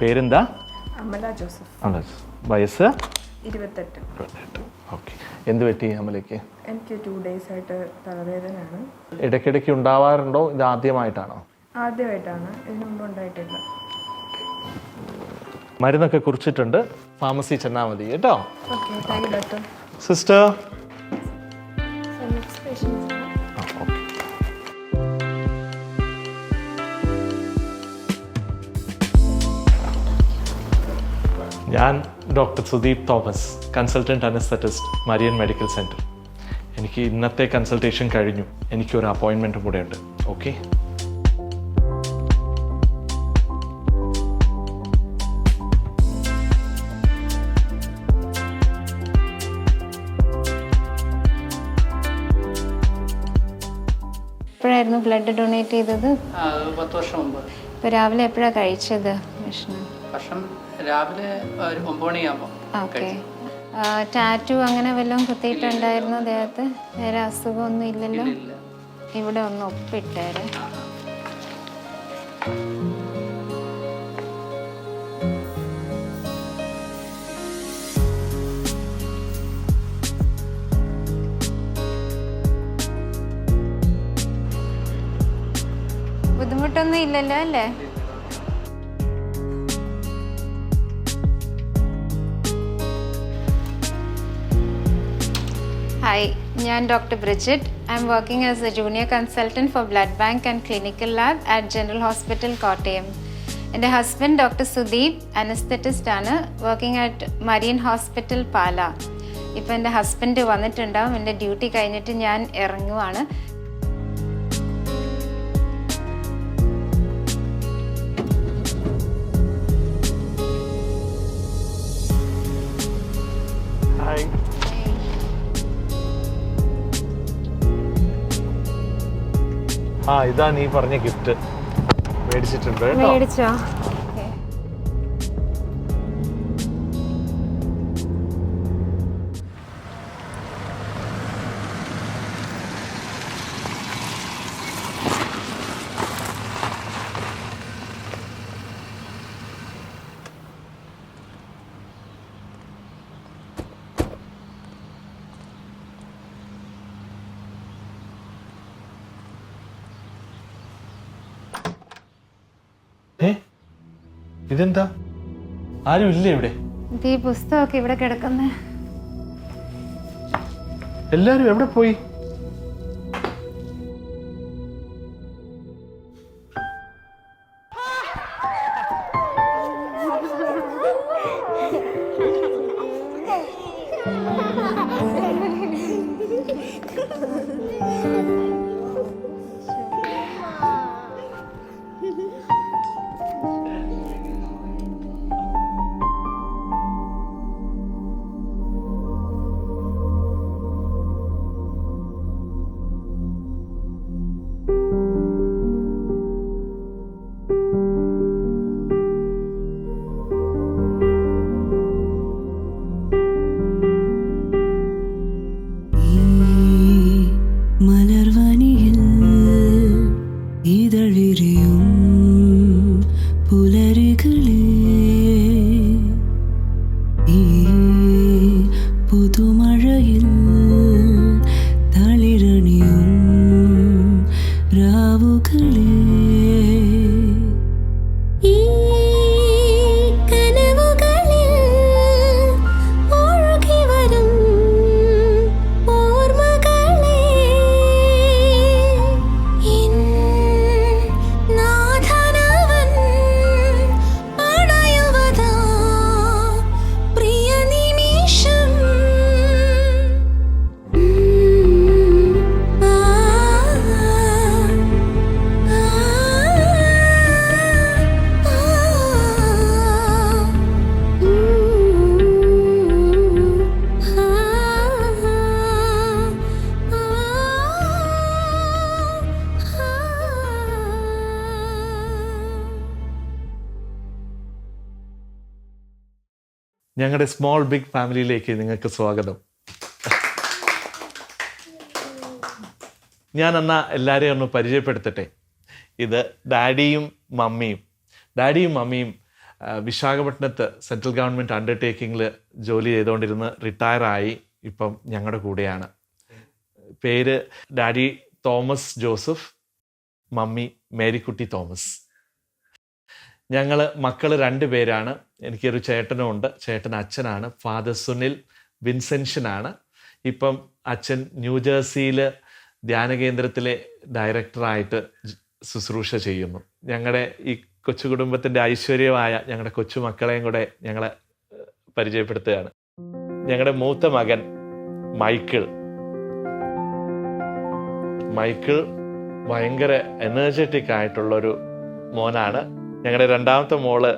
പേരെന്താ? അമല ജോസഫ്. വയസ്സ്? 28. ഓക്കെ. എന്ത് പറ്റി അമലയ്ക്ക്? എനിക്ക് 2 days ആയിട്ട് തലവേദനയാണ്. ഇടയ്ക്കിടയ്ക്ക് ഉണ്ടാവാറുണ്ടോ? ഇത് ആദ്യമായിട്ടാണോ? ആദ്യമായിട്ടാണ്, ഇതിനു മുമ്പ് ഉണ്ടായിട്ടില്ല. മരുന്നൊക്കെ കുറിച്ചിട്ടുണ്ട്, ഫാർമസി ചെന്നാൽ മതി കേട്ടോ. Okay, thank you doctor. Sister ഞാൻ doctor Sudeep Thomas, consultant anaesthetist, Marian medical centre. എനിക്ക് ഇന്നത്തെ കൺസൾട്ടേഷൻ കഴിഞ്ഞു. എനിക്കൊരു അപ്പോയിൻമെൻറ്റും കൂടെ ഉണ്ട്. ഓക്കെ. എപ്പോഴായിരുന്നു ബ്ലഡ് ഡൊണേറ്റ് ചെയ്തത്? 10 വർഷം മുമ്പ്. ഇപ്പോൾ രാവിലെ എപ്പോഴാണ് കഴിച്ചത് ഭക്ഷണം? ഭക്ഷണം രാവിലെ ഒരു 9 മണിയാകുമ്പോൾ. ഓക്കെ. ടാറ്റു അങ്ങനെ വല്ലതും കുത്തിയിട്ടുണ്ടായിരുന്നോ ദേഹത്ത്? വേറെ അസുഖമൊന്നും ഇല്ലല്ലോ? ഇവിടെ ഒന്ന് ഒപ്പിട്ടേരെ. ബുദ്ധിമുട്ടൊന്നും ഇല്ലല്ലോ അല്ലേ? ഹായ്, ഞാൻ doctor Bridget. I am working as A junior consultant four blood bank and clinical lab at general hospital Kottayam. എൻ്റെ ഹസ്ബൻഡ് ഡോക്ടർ സുദീപ് അനസ്തറ്റിസ്റ്റ് ആണ്, വർക്കിംഗ് അറ്റ് മരിയൻ ഹോസ്പിറ്റൽ പാല. ഇപ്പോൾ എൻ്റെ ഹസ്ബൻഡ് വന്നിട്ടുണ്ടാവും. എൻ്റെ ഡ്യൂട്ടി കഴിഞ്ഞിട്ട് ഞാൻ ഇറങ്ങുവാണ്. ഇതാ നീ പറഞ്ഞ ഗിഫ്റ്റ്. മേടിച്ചിട്ടുണ്ട് കേട്ടോ. മേടിച്ചോ? ഇതെന്താ? ആരും ഇല്ലേ ഇവിടെ? ഈ പുസ്തകമൊക്കെ ഇവിടെ കിടക്കുന്നേ. എല്ലാരും എവിടെ പോയി? ഞങ്ങളുടെ സ്മോൾ ബിഗ് ഫാമിലിയിലേക്ക് നിങ്ങൾക്ക് സ്വാഗതം. ഞാൻ എന്നാൽ എല്ലാവരെയും ഒന്ന് പരിചയപ്പെടുത്തട്ടെ. ഇത് ഡാഡിയും മമ്മിയും വിശാഖപട്ടണത്ത് സെൻട്രൽ ഗവൺമെൻറ് അണ്ടർടേക്കിങ്ങിൽ ജോലി ചെയ്തുകൊണ്ടിരുന്ന് റിട്ടയറായി ഇപ്പം ഞങ്ങളുടെ കൂടെയാണ്. പേര് daddy Thomas Joseph, mummy Marykutty Thomas. ഞങ്ങൾ മക്കൾ 2 പേരാണ്. എനിക്കൊരു ചേട്ടനും ഉണ്ട്. ചേട്ടൻ അച്ഛനാണ്, ഫാദർ സുനിൽ വിൻസെൻഷനാണ്. ഇപ്പം അച്ഛൻ ന്യൂജേഴ്സിയിൽ ധ്യാന കേന്ദ്രത്തിലെ ഡയറക്ടറായിട്ട് ശുശ്രൂഷ ചെയ്യുന്നു. ഞങ്ങളുടെ ഈ കൊച്ചു കുടുംബത്തിൻ്റെ ഐശ്വര്യമായ ഞങ്ങളുടെ കൊച്ചു മക്കളെയും കൂടെ ഞങ്ങളെ പരിചയപ്പെടുത്തുകയാണ്. ഞങ്ങളുടെ മൂത്ത മകൻ മൈക്കിൾ ഭയങ്കര എനർജറ്റിക് ആയിട്ടുള്ളൊരു മോനാണ്. ഞങ്ങളുടെ 2ാമത്തെ മോള്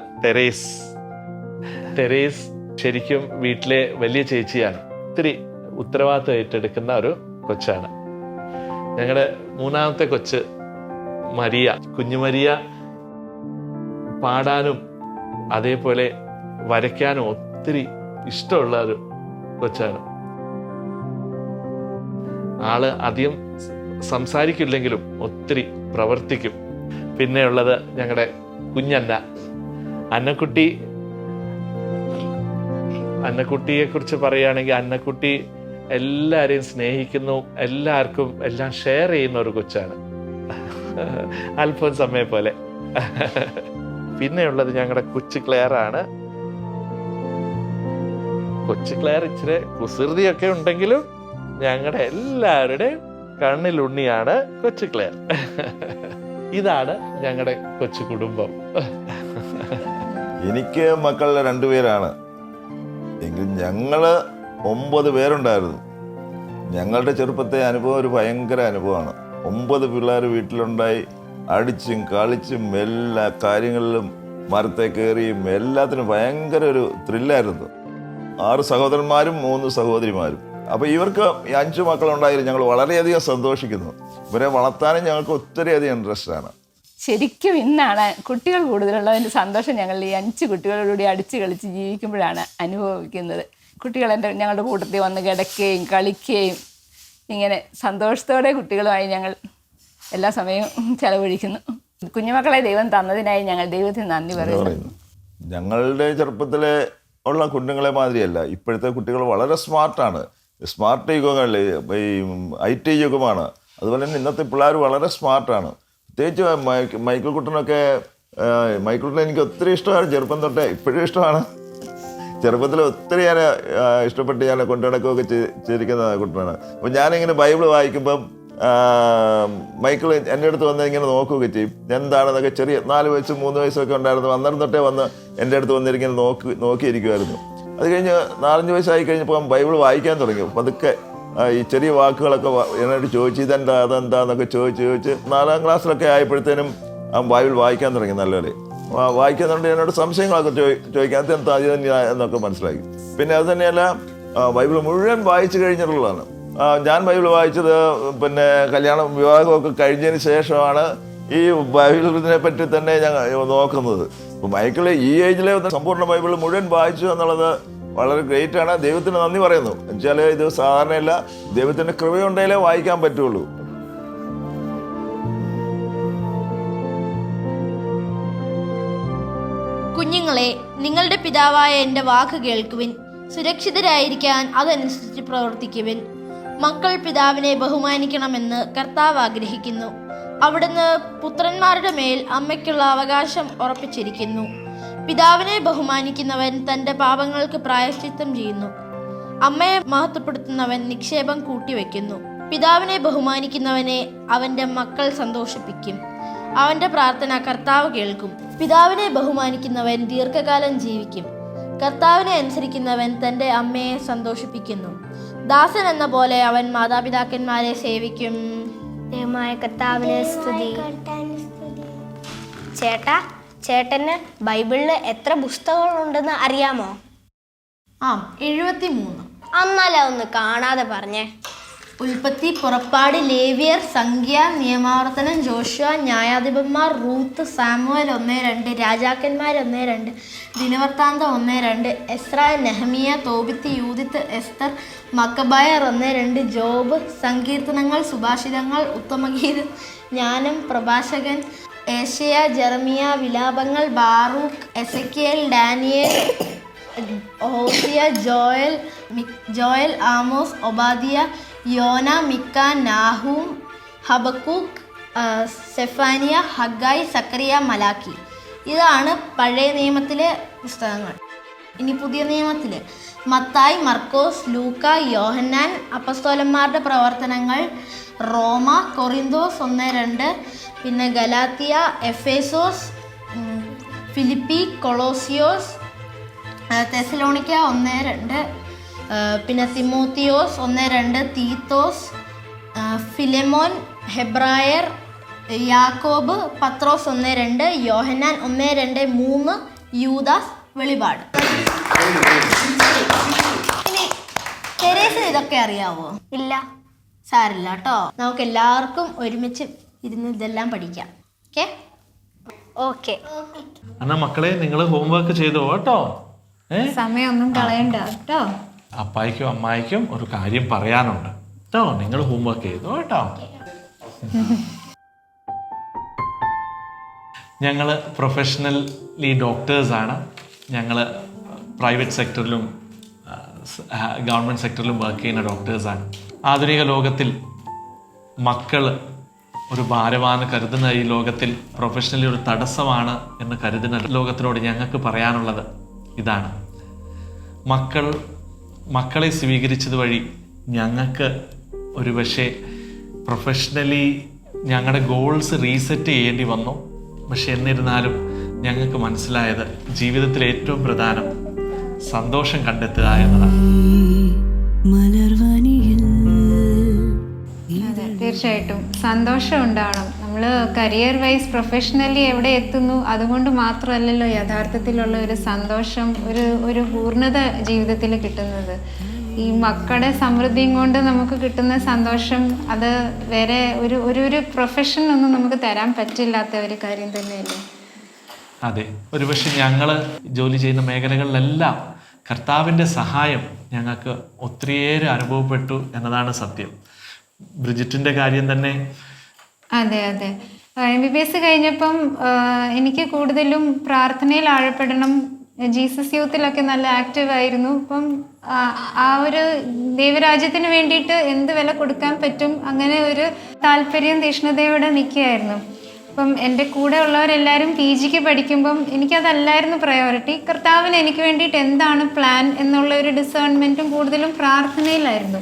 തെരേസ് ശരിക്കും വീട്ടിലെ വലിയ ചേച്ചിയാണ്. ഒത്തിരി ഉത്തരവാദിത്വം ഏറ്റെടുക്കുന്ന ഒരു കൊച്ചാണ്. ഞങ്ങളുടെ 3ാമത്തെ കൊച്ച് കുഞ്ഞു മരിയ പാടാനും അതേപോലെ വരയ്ക്കാനും ഒത്തിരി ഇഷ്ടമുള്ള ഒരു കൊച്ചാണ്. ആള് അധികം സംസാരിക്കില്ലെങ്കിലും ഒത്തിരി പ്രവർത്തിക്കും. പിന്നെ ഉള്ളത് ഞങ്ങളുടെ അന്നക്കുട്ടിയെ കുറിച്ച് പറയുകയാണെങ്കിൽ അന്നക്കുട്ടി എല്ലാവരെയും സ്നേഹിക്കുന്നു, എല്ലാവർക്കും എല്ലാം ഷെയർ ചെയ്യുന്ന ഒരു കൊച്ചാണ്, അൽഫോൻസമ്മയെ പോലെ. പിന്നെയുള്ളത് ഞങ്ങളുടെ കൊച്ചു ക്ലെയർ ആണ്. കൊച്ചു ക്ലെയർ ഇച്ചിരി കുസൃതിയൊക്കെ ഉണ്ടെങ്കിലും ഞങ്ങളുടെ എല്ലാവരുടെയും കണ്ണിലുണ്ണിയാണ് കൊച്ചു ക്ലെയർ. ഇതാണ് ഞങ്ങളുടെ കൊച്ചു കുടുംബം. എനിക്ക് മക്കൾ 2 പേരാണ് എങ്കിൽ ഞങ്ങള് 9 പേരുണ്ടായിരുന്നു. ഞങ്ങളുടെ ചെറുപ്പത്തെ അനുഭവം ഒരു ഭയങ്കര അനുഭവമാണ്. 9 പിള്ളേർ വീട്ടിലുണ്ടായി, അടിച്ചും കളിച്ചും എല്ലാ കാര്യങ്ങളിലും മരത്തെ കയറിയും എല്ലാത്തിനും ഭയങ്കര ഒരു ത്രില്ലായിരുന്നു. 6 സഹോദരന്മാരും 3 സഹോദരിമാരും. അപ്പോൾ ഇവർക്ക് 5 മക്കളുണ്ടായാലും ഞങ്ങൾ വളരെയധികം സന്തോഷിക്കുന്നു. ഇവരെ വളർത്താനും ഞങ്ങൾക്ക് ഒത്തിരിയധികം ഇൻട്രസ്റ്റാണ്. ശരിക്കും ഇന്നാണ് കുട്ടികൾ കൂടുതലുള്ളതിൻ്റെ സന്തോഷം ഞങ്ങൾ ഈ 5 കുട്ടികളോടുകൂടി അടിച്ച് കളിച്ച് ജീവിക്കുമ്പോഴാണ് അനുഭവിക്കുന്നത്. കുട്ടികൾ ഞങ്ങളുടെ കൂട്ടത്തിൽ വന്ന് കിടക്കുകയും കളിക്കുകയും ഇങ്ങനെ സന്തോഷത്തോടെ കുട്ടികളുമായി ഞങ്ങൾ എല്ലാ സമയവും ചെലവഴിക്കുന്നു. കുഞ്ഞുമക്കളെ ദൈവം തന്നതിനായി ഞങ്ങൾ ദൈവത്തിന് നന്ദി പറയുന്നു. ഞങ്ങളുടെ ചെറുപ്പത്തിലെ ഉള്ള കുഞ്ഞുങ്ങളെ മാതിരിയല്ല ഇപ്പോഴത്തെ കുട്ടികൾ. വളരെ സ്മാർട്ടാണ്. സ്മാർട്ട് യുഗങ്ങളിൽ ഈ IT യുഗമാണ്. അതുപോലെ തന്നെ ഇന്നത്തെ പിള്ളേർ വളരെ സ്മാർട്ടാണ്. പ്രത്യേകിച്ച് മൈക്കിൾ കുട്ടനൊക്കെ. മൈക്കിൾ കുട്ടൻ എനിക്ക് ഒത്തിരി ഇഷ്ടമാണ്. ചെറുപ്പം തൊട്ടേ ഇപ്പോഴും ഇഷ്ടമാണ്. ചെറുപ്പത്തിൽ ഒത്തിരി ഞാൻ ഇഷ്ടപ്പെട്ട് ഞാൻ കൊണ്ടുനടക്കുകയൊക്കെ ചെയ്തിരിക്കുന്ന കുട്ടനാണ്. അപ്പോൾ ഞാനിങ്ങനെ ബൈബിൾ വായിക്കുമ്പം മൈക്കിൾ എൻ്റെ അടുത്ത് വന്ന് ഇങ്ങനെ നോക്കുകയൊക്കെ ചെയ്യും. എന്താണെന്നൊക്കെ ചെറിയ 4 വയസ്സും 3 വയസ്സൊക്കെ ഉണ്ടായിരുന്നു. അന്നേരം തൊട്ടേ വന്ന് എൻ്റെ അടുത്ത് വന്നിരിങ്ങനെ നോക്കിയിരിക്കുമായിരുന്നു. അത് കഴിഞ്ഞ് 4-5 വയസ്സായി കഴിഞ്ഞപ്പോൾ ബൈബിൾ വായിക്കാൻ തുടങ്ങി. പതുക്കെ ഈ ചെറിയ വാക്കുകളൊക്കെ എന്നോട് ചോദിച്ച് അതെന്താന്നൊക്കെ ചോദിച്ച് 4ാം ക്ലാസ്സിലൊക്കെ ആയപ്പോഴത്തേനും ബൈബിൾ വായിക്കാൻ തുടങ്ങി. നല്ലപോലെ വായിക്കുന്നുണ്ട്. എന്നോട് സംശയങ്ങളൊക്കെ ചോദിക്കാൻ അതെന്താ അത് തന്നെയാ എന്നൊക്കെ മനസ്സിലാക്കി. പിന്നെ അത് തന്നെയല്ല, ബൈബിൾ മുഴുവൻ വായിച്ചു കഴിഞ്ഞിട്ടുള്ളതാണ്. ഞാൻ ബൈബിൾ വായിച്ചത് പിന്നെ വിവാഹമൊക്കെ കഴിഞ്ഞതിന് ശേഷമാണ് ഈ ബൈബിളിനെ പറ്റി തന്നെ ഞാൻ നോക്കുന്നത്. ഇപ്പം മൈക്കിൾ ഈ ഏജിലെ സമ്പൂർണ്ണ ബൈബിൾ മുഴുവൻ വായിച്ചു എന്നുള്ളത് വളരെ ഗ്രേറ്റ് ആണ്. ദൈവത്തിന് നന്ദി പറയുന്നു. എന്നുവെച്ചാൽ ഇത് സാധാരണയല്ല. ദൈവത്തിൻ്റെ കൃപയുണ്ടെങ്കിലേ വായിക്കാൻ പറ്റുള്ളൂ. കുഞ്ഞുങ്ങളെ, നിങ്ങളുടെ പിതാവായ എൻ്റെ വാക്ക് കേൾക്കുവിൻ. സുരക്ഷിതരായിരിക്കാൻ അതനുസരിച്ച് പ്രവർത്തിക്കുവിൻ. മക്കൾ പിതാവിനെ ബഹുമാനിക്കണമെന്ന് കർത്താവ് ആഗ്രഹിക്കുന്നു. അവിടുന്ന് പുത്രന്മാരുടെ മേൽ അമ്മയ്ക്കുള്ള അവകാശം ഉറപ്പിച്ചിരിക്കുന്നു. പിതാവിനെ ബഹുമാനിക്കുന്നവൻ തൻ്റെ പാപങ്ങൾക്ക് പ്രായശ്ചിത്തം ചെയ്യുന്നു. അമ്മയെ മഹത്വപ്പെടുത്തുന്നവൻ നിക്ഷേപം കൂട്ടിവെക്കുന്നു. പിതാവിനെ ബഹുമാനിക്കുന്നവനെ അവൻ്റെ മക്കൾ സന്തോഷിപ്പിക്കും. അവൻ്റെ പ്രാർത്ഥന കർത്താവ് കേൾക്കും. പിതാവിനെ ബഹുമാനിക്കുന്നവൻ ദീർഘകാലം ജീവിക്കും. കർത്താവിനെ അനുസരിക്കുന്നവൻ തൻ്റെ അമ്മയെ സന്തോഷിപ്പിക്കുന്നു. ദാസൻ എന്ന പോലെ അവൻ മാതാപിതാക്കന്മാരെ സേവിക്കും. ദൈവമായ കർത്താവിനെ സ്തുതി. ചേട്ടന് ബൈബിളിൽ എത്ര പുസ്തകങ്ങളുണ്ടെന്ന് അറിയാമോ? 73. എന്നാലും ഒന്ന് കാണാതെ പറഞ്ഞേ. ഉൽപ്പത്തി, പുറപ്പാട്, ലേവ്യർ, സംഖ്യ, നിയമാവർത്തനം, ജോഷുവ, ന്യായാധിപന്മാർ, റൂത്ത്, സാമുവേൽ 1-2, രാജാക്കന്മാർ 1-2, ദിനവൃത്താന്തം 1-2, Ezra, Nehemiah, Tobit, Judith, Esther, മക്കബായർ 1-2, ജോബ്, സങ്കീർത്തനങ്ങൾ, സുഭാഷിതങ്ങൾ, ഉത്തമഗീതം, ജ്ഞാനം, പ്രഭാഷകൻ, ഏഷ്യ, ജെറമിയ, വിലാപങ്ങൾ, Baruch, Ezekiel, Daniel, Hosea, Joel, Amos, Obadiah, Jonah, Micah, Nahum, Habakkuk, Zephaniah, Haggai, Zechariah, Malachi. ഇതാണ് പഴയ നിയമത്തിലെ പുസ്തകങ്ങൾ. ഇനി പുതിയ നിയമത്തിൽ മത്തായി, മർക്കോസ്, ലൂക്ക, യോഹന്നാൻ, അപ്പസ്തോലന്മാരുടെ പ്രവർത്തനങ്ങൾ, റോമ, കൊറിന്തോസ് 1-2, പിന്നെ ഗലാത്തിയ, എഫേസോസ്, ഫിലിപ്പി, കൊളോസിയോസ്, തെസലോണിക്ക 1-2, പിന്നെ തിമോത്തിയോസ് 1-2, തീത്തോസ്, ഫിലെമോൻ, ഹെബ്രായർ, യാക്കോബ്, പത്രോസ് 1-2, യോഹന്നാൻ 1-2, 3, യൂദാസ്, വെളിപാട്. ഇനി തെരേസിന് ഇതൊക്കെ അറിയാവോ? ഇല്ല. സാരില്ല കേട്ടോ, നമുക്ക് എല്ലാവർക്കും ഒരുമിച്ച് ഇരുന്ന് ഇതെല്ലാം പഠിക്കാം. Okay okay. എന്നാ മക്കളെ നിങ്ങൾ ഹോംവർക്ക് ചെയ്തോ കേട്ടോ. സമയമൊന്നും കളയണ്ട കേട്ടോ. അപ്പായിക്കും അമ്മായിക്കും ഒരു കാര്യം പറയാനുണ്ട് കേട്ടോ. നിങ്ങൾ ഹോംവർക്ക് ചെയ്തോ കേട്ടോ. ഞങ്ങൾ പ്രൊഫഷണലി ഡോക്ടേഴ്സാണ്. ഞങ്ങൾ പ്രൈവറ്റ് സെക്ടറിലും ഗവൺമെൻറ് സെക്ടറിലും വർക്ക് ചെയ്യുന്ന ഡോക്ടേഴ്സാണ്. ആധുനിക ലോകത്തിൽ മക്കൾ ഒരു ഭാരമാണെന്ന് കരുതുന്ന ഈ ലോകത്തിൽ പ്രൊഫഷണലി ഒരു തടസ്സമാണ് എന്ന് കരുതുന്ന ലോകത്തിനോട് ഞങ്ങൾക്ക് പറയാനുള്ളത് ഇതാണ്. മക്കളെ സ്വീകരിച്ചത് വഴി ഞങ്ങൾക്ക് ഒരു പക്ഷേ പ്രൊഫഷണലി ഞങ്ങളുടെ ഗോൾസ് റീസെറ്റ് ചെയ്യേണ്ടി വന്നു. പക്ഷെ എന്നിരുന്നാലും ഞങ്ങൾക്ക് മനസ്സിലായത് ജീവിതത്തിൽ ഏറ്റവും പ്രധാനം സന്തോഷം കണ്ടെത്തുക എന്നതാണ്. അതെ, തീർച്ചയായിട്ടും സന്തോഷം ഉണ്ടാവണം. നമ്മൾ കരിയർ വൈസ് പ്രൊഫഷണലി എവിടെ എത്തുന്നു അതുകൊണ്ട് മാത്രമല്ലല്ലോ യഥാർത്ഥത്തിലുള്ള ഒരു സന്തോഷം, ഒരു പൂർണ്ണത ജീവിതത്തിൽ കിട്ടുന്നത്. ഈ മക്കളുടെ സമൃദ്ധിയും കൊണ്ട് നമുക്ക് കിട്ടുന്ന സന്തോഷം അത് വേറെ ഒരു പ്രൊഫഷൻ ഒന്നും നമുക്ക് തരാൻ പറ്റില്ലാത്ത ഒരു കാര്യം തന്നെയല്ലേ. അതെ, ഒരുപക്ഷെ ഞങ്ങൾ ജോലി ചെയ്യുന്ന മേഖലകളിലെല്ലാം കർത്താവിൻ്റെ സഹായം ഞങ്ങൾക്ക് ഒത്തിരിയേറെ അനുഭവപ്പെട്ടു എന്നതാണ് സത്യം. ബ്രിജിറ്റിൻ്റെ കാര്യം തന്നെ. അതെ, MBBS കഴിഞ്ഞപ്പം എനിക്ക് കൂടുതലും പ്രാർത്ഥനയിൽ ആഴപ്പെടണം. ജീസസ് യൂത്തിലൊക്കെ നല്ല ആക്റ്റീവ് ആയിരുന്നു. അപ്പം ആ ഒരു ദൈവരാജ്യത്തിന് വേണ്ടിയിട്ട് എന്ത് വില കൊടുക്കാൻ പറ്റും അങ്ങനെ ഒരു താല്പര്യം തീഷ്ണതയോടെ നിൽക്കുകയായിരുന്നു. അപ്പം എൻ്റെ കൂടെ ഉള്ളവരെല്ലാവരും PGക്ക് പഠിക്കുമ്പം എനിക്കതല്ലായിരുന്നു പ്രയോറിറ്റി. കർത്താവിന് എനിക്ക് വേണ്ടിയിട്ട് എന്താണ് പ്ലാൻ എന്നുള്ള ഒരു ഡിസേൺമെൻറ്റും കൂടുതലും പ്രാർത്ഥനയിലായിരുന്നു.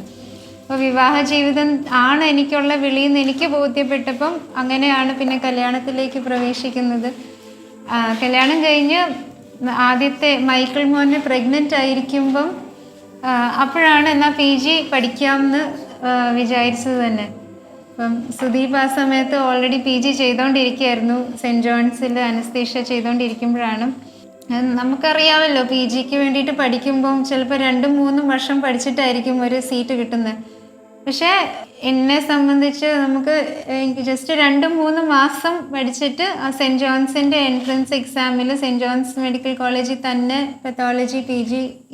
അപ്പോൾ വിവാഹ ജീവിതം ആണ് എനിക്കുള്ള വിളിയെന്ന് എനിക്ക് ബോധ്യപ്പെട്ടപ്പം അങ്ങനെയാണ് പിന്നെ കല്യാണത്തിലേക്ക് പ്രവേശിക്കുന്നത്. കല്യാണം കഴിഞ്ഞ് ആദ്യത്തെ മൈക്കിൾ മോനെ പ്രഗ്നൻ്റ് ആയിരിക്കുമ്പം അപ്പോഴാണ് എന്നാൽ PG പഠിക്കാമെന്ന് വിചാരിച്ചത് തന്നെ. അപ്പം സുദീപ് ആ സമയത്ത് ഓൾറെഡി PG ചെയ്തുകൊണ്ടിരിക്കുകയായിരുന്നു. സെൻറ്റ് ജോൺസിൽ അനസ്തേഷ്യ ചെയ്തുകൊണ്ടിരിക്കുമ്പോഴാണ്. നമുക്കറിയാമല്ലോ PGക്ക് വേണ്ടിയിട്ട് പഠിക്കുമ്പം ചിലപ്പോൾ 2-3 വർഷം പഠിച്ചിട്ടായിരിക്കും ഒരു സീറ്റ് കിട്ടുന്നത്. പക്ഷേ എന്നെ സംബന്ധിച്ച് എനിക്ക് ജസ്റ്റ് 2-3 മാസം പഠിച്ചിട്ട് ആ സെൻറ്റ് ജോൺസിൻ്റെ എൻട്രൻസ് എക്സാമിൽ സെൻറ്റ് ജോൺസ് മെഡിക്കൽ കോളേജിൽ തന്നെ പെത്തോളജി PG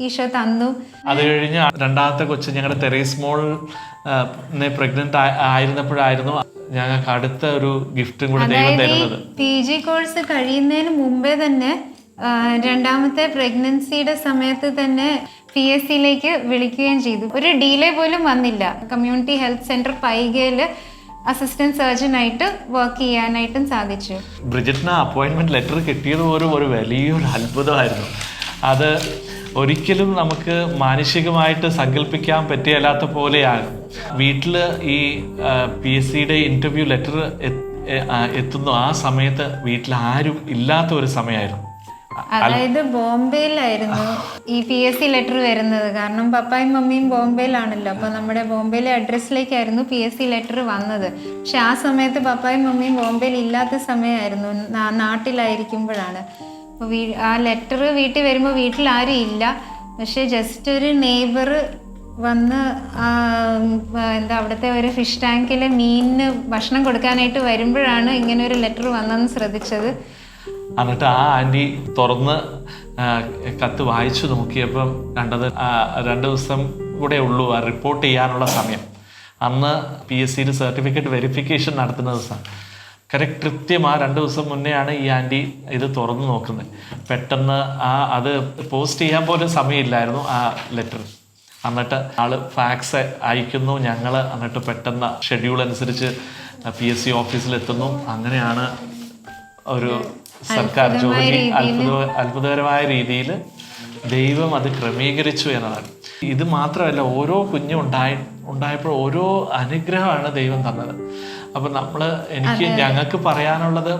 ഈശോ തന്നു. അത് കഴിഞ്ഞ് രണ്ടാമത്തെ കൊച്ച് ഞങ്ങളുടെ തെരേസ് മോൾ പ്രഗ്നന്റ് ആയിരുന്നപ്പോഴായിരുന്നു ഞങ്ങൾക്ക് അടുത്ത ഒരു ഗിഫ്റ്റും കൂടെ ദൈവം തരുന്നത്. PG കോഴ്സ് കഴിയുന്നതിന് മുമ്പേ തന്നെ രണ്ടാമത്തെ പ്രഗ്നൻസിയുടെ സമയത്ത് തന്നെ PSCയിലേക്ക് വിളിക്കുകയും ചെയ്തു. ഒരു ഡിലേ പോലും വന്നില്ല. കമ്മ്യൂണിറ്റി ഹെൽത്ത് സെൻറ്റർ പൈകയിൽ അസിസ്റ്റന്റ് സർജനായിട്ട് വർക്ക് ചെയ്യാനായിട്ടും സാധിച്ചു. ബ്രിജിറ്റിന് അപ്പോയിൻമെൻറ്റ് ലെറ്റർ കിട്ടിയത് പോലും ഒരു വലിയൊരു അത്ഭുതമായിരുന്നു. അത് ഒരിക്കലും നമുക്ക് മാനുഷികമായിട്ട് സങ്കല്പിക്കാൻ പറ്റിയല്ലാത്ത പോലെയാണ്. വീട്ടിൽ ഈ PSCയുടെ ഇൻ്റർവ്യൂ ലെറ്റർ എത്തുന്നു. ആ സമയത്ത് വീട്ടിൽ ആരും ഇല്ലാത്ത ഒരു സമയമായിരുന്നു. അതായത് ബോംബെയിലായിരുന്നു ഈ PSC ലെറ്റർ വരുന്നത്. കാരണം പപ്പായും മമ്മിയും ബോംബെയിലാണല്ലോ. അപ്പോൾ നമ്മുടെ ബോംബെയിലെ അഡ്രസ്സിലേക്കായിരുന്നു PSC ലെറ്റർ വന്നത്. പക്ഷെ ആ സമയത്ത് പപ്പായും മമ്മിയും ബോംബെയിൽ ഇല്ലാത്ത സമയമായിരുന്നു, നാട്ടിലായിരിക്കുമ്പോഴാണ്. അപ്പോൾ ആ ലെറ്റർ വീട്ടിൽ വരുമ്പോൾ വീട്ടിൽ ആരും ഇല്ല. പക്ഷെ ജസ്റ്റ് ഒരു നെയ്ബർ വന്ന് അവിടുത്തെ ഒരു ഫിഷ് ടാങ്കിലെ മീനിന് ഭക്ഷണം കൊടുക്കാനായിട്ട് വരുമ്പോഴാണ് ഇങ്ങനെ ഒരു ലെറ്റർ വന്നെന്ന് ശ്രദ്ധിച്ചത്. എന്നിട്ട് ആ ആൻറ്റി തുറന്ന് കത്ത് വായിച്ചു നോക്കിയപ്പം 2 ദിവസം കൂടെ ഉള്ളൂ ആ റിപ്പോർട്ട് ചെയ്യാനുള്ള സമയം. അന്ന് PSCയിൽ സർട്ടിഫിക്കറ്റ് വെരിഫിക്കേഷൻ നടത്തുന്ന ദിവസം കൃത്യം ആ 2 ദിവസം മുന്നെയാണ് ഈ ആൻറ്റി ഇത് തുറന്നു നോക്കുന്നത്. പെട്ടെന്ന് അത് പോസ്റ്റ് ചെയ്യാൻ പോലും സമയമില്ലായിരുന്നു ആ ലെറ്റർ. എന്നിട്ട് ആള് ഫാക്സ് അയക്കുന്നു, ഞങ്ങൾ എന്നിട്ട് പെട്ടെന്ന് ഷെഡ്യൂൾ അനുസരിച്ച് PSC ഓഫീസിലെത്തുന്നു. അങ്ങനെയാണ് ഒരു സർക്കാർ ജോലി അത്ഭുതകരമായ രീതിയിൽ ദൈവം അത് ക്രമീകരിച്ചു എന്നതാണ്. ഇത് മാത്രമല്ല, ഓരോ കുഞ്ഞും ഉണ്ടായപ്പോൾ ഓരോ അനുഗ്രഹമാണ് ദൈവം തന്നത്. അപ്പം ഞങ്ങൾക്ക് പറയാനുള്ളത്,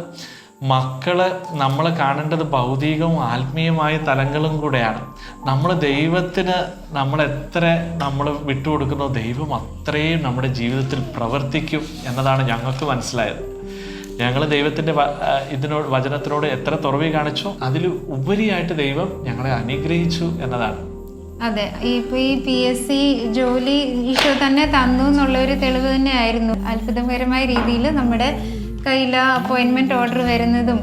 മക്കള് നമ്മൾ കാണേണ്ടത് ഭൗതികവും ആത്മീയമായ തലങ്ങളും കൂടെയാണ്. നമ്മൾ ദൈവത്തിന് നമ്മൾ വിട്ടുകൊടുക്കുന്നോ ദൈവം അത്രയും നമ്മുടെ ജീവിതത്തിൽ പ്രവർത്തിക്കും എന്നതാണ് ഞങ്ങൾക്ക് മനസ്സിലായത്. ഞങ്ങൾ ദൈവത്തിൻ്റെ വചനത്തിനോട് എത്ര തുറവി കാണിച്ചോ അതിൽ ഉപരിയായിട്ട് ദൈവം ഞങ്ങളെ അനുഗ്രഹിച്ചു എന്നതാണ്. അതെ, ഇപ്പൊ ഈ PSC ജോലി ഈശോ തന്നെ തന്നു എന്നുള്ള ഒരു തെളിവ് തന്നെയായിരുന്നു. അത്ഭുതകരമായ രീതിയിൽ നമ്മുടെ കയ്യിൽ അപ്പോയിൻമെന്റ് ഓർഡർ വരുന്നതും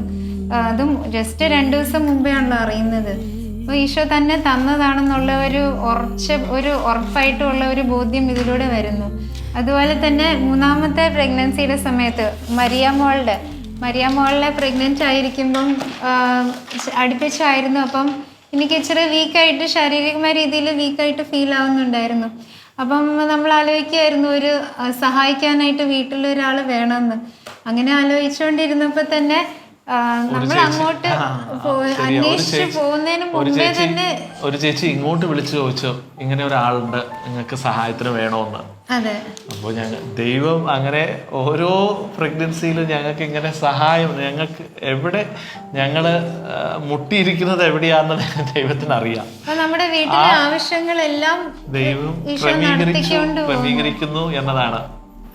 അതും ജസ്റ്റ് 2 ദിവസം മുമ്പേ ആണല്ലോ അറിയുന്നത്. അപ്പോൾ ഈശോ തന്നെ തന്നതാണെന്നുള്ള ഒരു ഉറപ്പായിട്ടുള്ള ഒരു ബോധ്യം ഇതിലൂടെ വരുന്നു. അതുപോലെ തന്നെ 3ാമത്തെ പ്രഗ്നൻസിയുടെ സമയത്ത് മരിയ മോളിലെ പ്രഗ്നൻ്റ് ആയിരിക്കുമ്പം അടുപ്പിച്ചായിരുന്നു. അപ്പം എനിക്ക് ഇച്ചിരി വീക്കായിട്ട്, ശാരീരികമായ രീതിയിൽ വീക്കായിട്ട് ഫീൽ ആവുന്നുണ്ടായിരുന്നു. അപ്പം നമ്മൾ ആലോചിക്കുമായിരുന്നു ഒരു സഹായിക്കാനായിട്ട് വീട്ടിലൊരാൾ വേണമെന്ന്. അങ്ങനെ ആലോചിച്ചുകൊണ്ടിരുന്നപ്പോൾ തന്നെ നമ്മൾ അങ്ങോട്ട് അന്വേഷിച്ച് പോകുന്നതിന് മുമ്പേ തന്നെ ഒരു ചേച്ചി ഇങ്ങോട്ട് വിളിച്ചു ചോദിച്ചു, ഇങ്ങനെ ഒരാളുണ്ട്, നിങ്ങൾക്ക് സഹായത്തിന് വേണമെന്ന്. അതെ. അപ്പോൾ ദൈവം അങ്ങനെ ഓരോ പ്രഗ്നൻസിയിലും ഞങ്ങൾക്ക് ഇങ്ങനെ സഹായം, ഞങ്ങൾക്ക് ഞങ്ങള് മുട്ടിയിരിക്കുന്നത് എവിടെയാണെന്ന് ദൈവത്തിന് അറിയാം. നമ്മുടെ വീട്ടിലെ ആവശ്യങ്ങളെല്ലാം ദൈവം ക്രമീകരിക്കുന്നു എന്നതാണ്.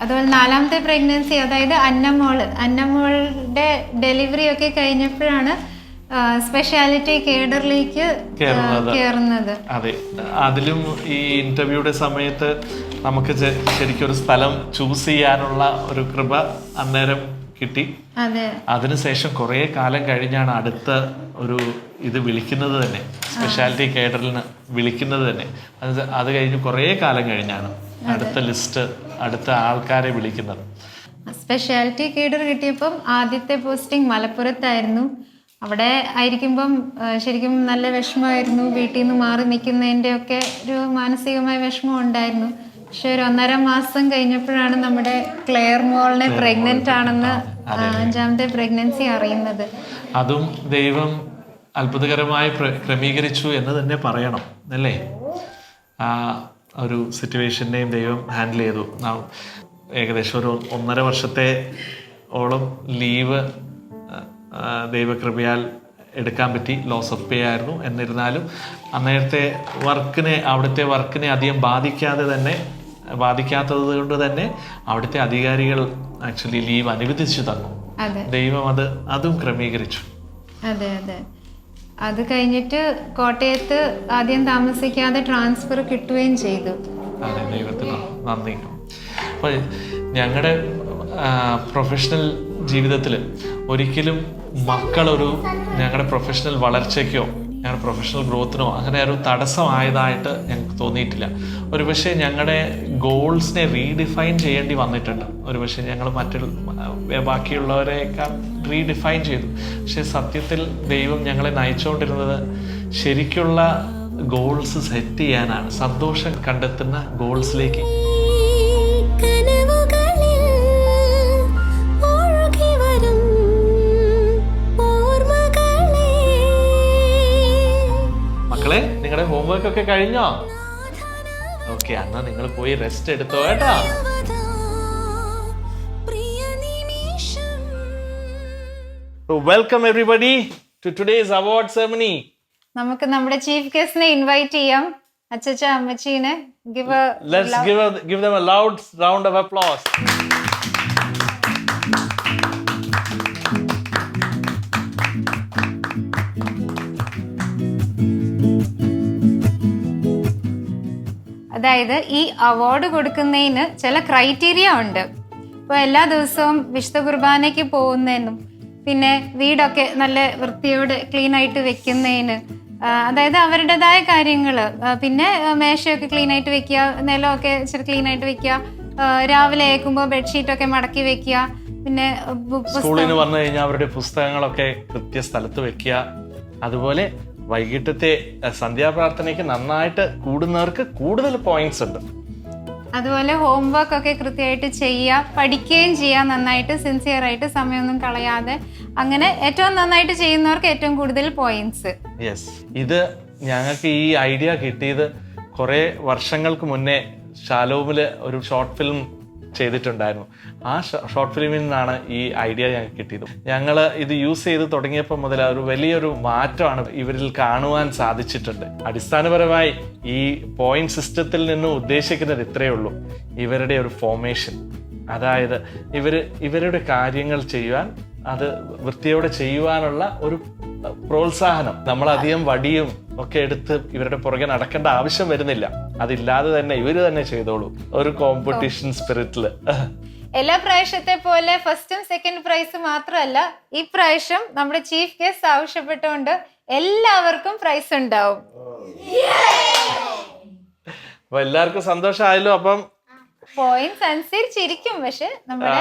അതുപോലെ 4ാമത്തെ പ്രഗ്നൻസി, അതായത് അന്നമോളുടെ ഡെലിവറി ഒക്കെ കഴിഞ്ഞപ്പോഴാണ് സ്പെഷ്യാലിറ്റി കേഡറിലേക്ക് കയറുന്നത്. അതെ, അതിലും ഈ ഇന്റർവ്യൂയുടെ സമയത്ത് നമുക്ക് ശരിക്കും ഒരു സ്ഥലം ചൂസ് ചെയ്യാനുള്ള ഒരു കൃപ അന്നേരം കിട്ടി. അതിനുശേഷം കുറേ കാലം കഴിഞ്ഞാണ് അടുത്ത ഒരു ഇത് വിളിക്കുന്നത് തന്നെ, സ്പെഷ്യാലിറ്റി കേഡറിന് വിളിക്കുന്നത് തന്നെ. അത് കഴിഞ്ഞ് കുറേ കാലം കഴിഞ്ഞാണ് അടുത്ത ലിസ്റ്റ്, അടുത്ത ആൾക്കാരെ വിളിക്കുന്നത്. സ്പെഷ്യാലിറ്റി കേഡർ കിട്ടിയപ്പം ആദ്യത്തെ പോസ്റ്റിംഗ് മലപ്പുറത്തായിരുന്നു. അവിടെ ആയിരിക്കുമ്പം ശരിക്കും നല്ല വിഷമമായിരുന്നു. വീട്ടിൽ നിന്ന് മാറി നിൽക്കുന്നതിൻ്റെ ഒക്കെ ഒരു മാനസികമായ വിഷമം ഉണ്ടായിരുന്നു. പക്ഷെ ഒരു 1.5 മാസം കഴിഞ്ഞപ്പോഴാണ് നമ്മുടെ ക്ലെയർ മോളിനെ പ്രഗ്നന്റ് ആണെന്ന് 5ാമത്തെ പ്രഗ്നൻസി അറിയുന്നത്. അതും ദൈവം അത്ഭുതകരമായി ക്രമീകരിച്ചു എന്ന് തന്നെ പറയണം അല്ലേ. ആ ഒരു സിറ്റുവേഷനെയും ദൈവം ഹാൻഡിൽ ചെയ്തു. ഏകദേശം ഒരു 1.5 വർഷത്തെ ഓളം ലീവ് ദൈവകൃപയാൽ എടുക്കാൻ പറ്റി. ലോസ് ഓഫ് പേ ആയിരുന്നു. എന്നിരുന്നാലും അന്നേരത്തെ അവിടുത്തെ വർക്കിനെ അധികം ബാധിക്കാത്തത് കൊണ്ട് തന്നെ അവിടുത്തെ അധികാരികൾ ആക്ച്വലി ലീവ് അനുവദിച്ചു തന്നു. ദൈവം അതും ക്രമീകരിച്ചു. അതെ. അത് കഴിഞ്ഞിട്ട് കോട്ടയത്ത് ആദ്യം താമസിക്കാതെ ട്രാൻസ്ഫർ കിട്ടുകയും ചെയ്തു. അതെ, ദൈവത്തിന് നന്ദി. അപ്പോൾ ഞങ്ങളുടെ പ്രൊഫഷണൽ ജീവിതത്തിൽ ഒരിക്കലും ഞങ്ങളുടെ പ്രൊഫഷണൽ വളർച്ചയ്ക്കോ ഞങ്ങളുടെ പ്രൊഫഷണൽ ഗ്രോത്തിനോ അങ്ങനെ ഒരു തടസ്സമായതായിട്ട് ഞങ്ങൾക്ക് തോന്നിയിട്ടില്ല. ഒരുപക്ഷെ ഞങ്ങളുടെ ഗോൾസിനെ റീഡിഫൈൻ ചെയ്യേണ്ടി വന്നിട്ടുണ്ട്. ഒരുപക്ഷെ ഞങ്ങൾ ബാക്കിയുള്ളവരെയൊക്കെ റീഡിഫൈൻ ചെയ്തു. പക്ഷെ സത്യത്തിൽ ദൈവം ഞങ്ങളെ നയിച്ചുകൊണ്ടിരുന്നത് ശരിക്കുള്ള ഗോൾസ് സെറ്റ് ചെയ്യാനാണ്, സന്തോഷം കണ്ടെത്തുന്ന ഗോൾസിലേക്ക്. മക്കളെ, നിങ്ങളുടെ ഹോംവർക്ക് ഒക്കെ കഴിഞ്ഞോ? ഓക്കെ, എന്നാ നിങ്ങൾ പോയി റെസ്റ്റ് എടുത്തോ കേട്ടോ. Welcome everybody to today's award ceremony. നമുക്ക് നമ്മുടെ ചീഫ് ഗസ്റ്റിനെ ഇൻവൈറ്റ് ചെയ്യാം. അച്ചച്ച അമ്മച്ചീനെ Let's give them a loud round of applause. അതായത് ഈ അവാർഡ് കൊടുക്കുന്നതിന് ചില ക്രൈറ്റീരിയ ഉണ്ട്. ഇപ്പോൾ എല്ലാ ദിവസവും വിശുദ്ധ കുർബാനയ്ക്ക് പോകുന്നതിനും പിന്നെ വീടൊക്കെ നല്ല വൃത്തിയോട് ക്ലീൻ ആയിട്ട് വെക്കുന്നതിന്, അതായത് അവരുടേതായ കാര്യങ്ങൾ, പിന്നെ മേശയൊക്കെ ക്ലീൻ ആയിട്ട് വെക്കുക, നിലമൊക്കെ ഇച്ചിരി ക്ലീൻ ആയിട്ട് വെക്കുക, രാവിലെ ഏൽക്കുമ്പോൾ ബെഡ്ഷീറ്റൊക്കെ മടക്കി വെക്കുക, പിന്നെ സ്കൂളിൽ നിന്ന് വന്നു കഴിഞ്ഞാൽ അവരുടെ പുസ്തകങ്ങളൊക്കെ കൃത്യ സ്ഥലത്ത് വെക്കുക. അതുപോലെ വൈകിട്ടത്തെ സന്ധ്യാപ്രാർത്ഥനയ്ക്ക് നന്നായിട്ട് കൂടുന്നവർക്ക് കൂടുതൽ പോയിന്റ്സ് ഉണ്ട്. അതുപോലെ ഹോംവർക്ക് ഒക്കെ കൃത്യമായിട്ട് ചെയ്യുക, പഠിക്കുകയും ചെയ്യുക നന്നായിട്ട്, സിൻസിയറായിട്ട്, സമയമൊന്നും കളയാതെ. അങ്ങനെ ഏറ്റവും നന്നായിട്ട് ചെയ്യുന്നവർക്ക് ഏറ്റവും കൂടുതൽ പോയിന്റ്സ്. യെസ്, ഇത് ഞങ്ങൾക്ക് ഈ ഐഡിയ കിട്ടിയത് കുറേ വർഷങ്ങൾക്ക് മുന്നേ ഷാലോമിൽ ഒരു ഷോർട്ട് ഫിലിം ചെയ്തിട്ടുണ്ടായിരുന്നു. ആ ഷോർട്ട് ഫിലിമിൽ നിന്നാണ് ഈ ഐഡിയ ഞങ്ങൾക്ക് കിട്ടിയത്. ഞങ്ങൾ ഇത് യൂസ് ചെയ്ത് തുടങ്ങിയപ്പോൾ മുതൽ ഒരു വലിയൊരു മാറ്റമാണ് ഇവരിൽ കാണുവാൻ സാധിച്ചിട്ടുണ്ട്. അടിസ്ഥാനപരമായി ഈ പോയിന്റ് സിസ്റ്റത്തിൽ നിന്നും ഉദ്ദേശിക്കുന്നത് ഇത്രയേ ഉള്ളൂ, ഇവരുടെ ഒരു ഫോർമേഷൻ. അതായത് ഇവരുടെ കാര്യങ്ങൾ ചെയ്യുവാൻ, അത് വൃത്തിയോടെ ചെയ്യുവാനുള്ള ഒരു പ്രോത്സാഹനം. നമ്മളധികം വടിയും ഒക്കെ എടുത്ത് ഇവരുടെ പുറകെ നടക്കേണ്ട ആവശ്യം വരുന്നില്ല. അതില്ലാതെ തന്നെ ഇവര് തന്നെ ചെയ്തോളൂ, ഒരു കോമ്പറ്റീഷൻ സ്പിരിറ്റില്. എല്ലാ പ്രാവശ്യത്തെ പോലെ ഫസ്റ്റും സെക്കൻഡ് പ്രൈസ് മാത്രമല്ല, ഈ പ്രാവശ്യം നമ്മുടെ ചീഫ് ഗസ്റ്റ് ആവശ്യപ്പെട്ടുകൊണ്ട് എല്ലാവർക്കും പ്രൈസ് ഉണ്ടാവും. അപ്പൊ എല്ലാവർക്കും സന്തോഷമായല്ലോ. അപ്പം പോയിന്റ്സ് അനുസരിച്ചിരിക്കും. പക്ഷെ നമ്മുടെ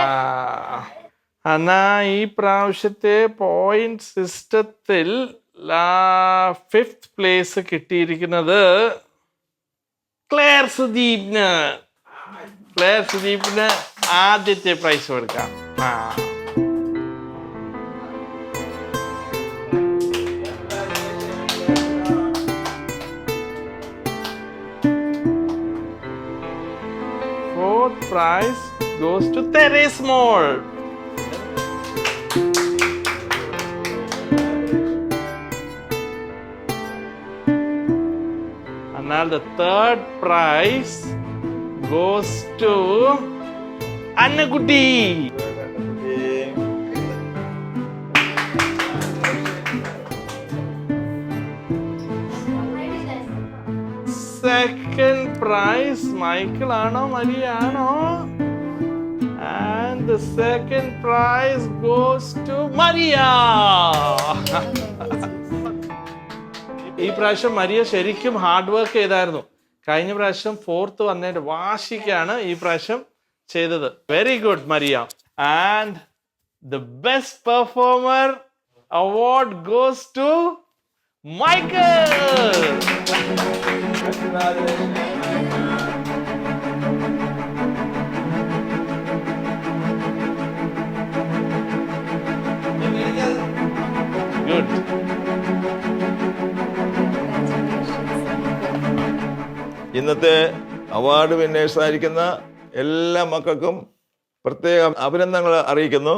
എന്നാ ഈ പ്രാവശ്യത്തെ പോയിന്റ് സിസ്റ്റത്തിൽ 5th പ്ലേസ് കിട്ടിയിരിക്കുന്നത് ക്ലെയർ സുദീപിന്. ക്ലെയർ സുദീപിന് ആദ്യത്തെ പ്രൈസ് കൊടുക്കാം. Fourth prize goes to Therese Moore. And the third prize goes to Annakutti. Second prize Michael ആണോ Maria ആണോ? And the second prize goes to Maria. ഈ പ്രാവശ്യം മരിയ ശരിക്കും hard work ചെയ്തായിരുന്നു. കഴിഞ്ഞ പ്രാവശ്യം 4th വന്നതിന്റെ വാശിക്കാണ് ഈ പ്രാവശ്യം ചെയ്തത്. Very good Maria. And the best performer award goes to Michael. Good. ഇന്നത്തെ അവാർഡ് വിന്നേഴ്സായിരിക്കുന്ന എല്ലാ മക്കൾക്കും പ്രത്യേക അഭിനന്ദനങ്ങൾ അറിയിക്കുന്നു.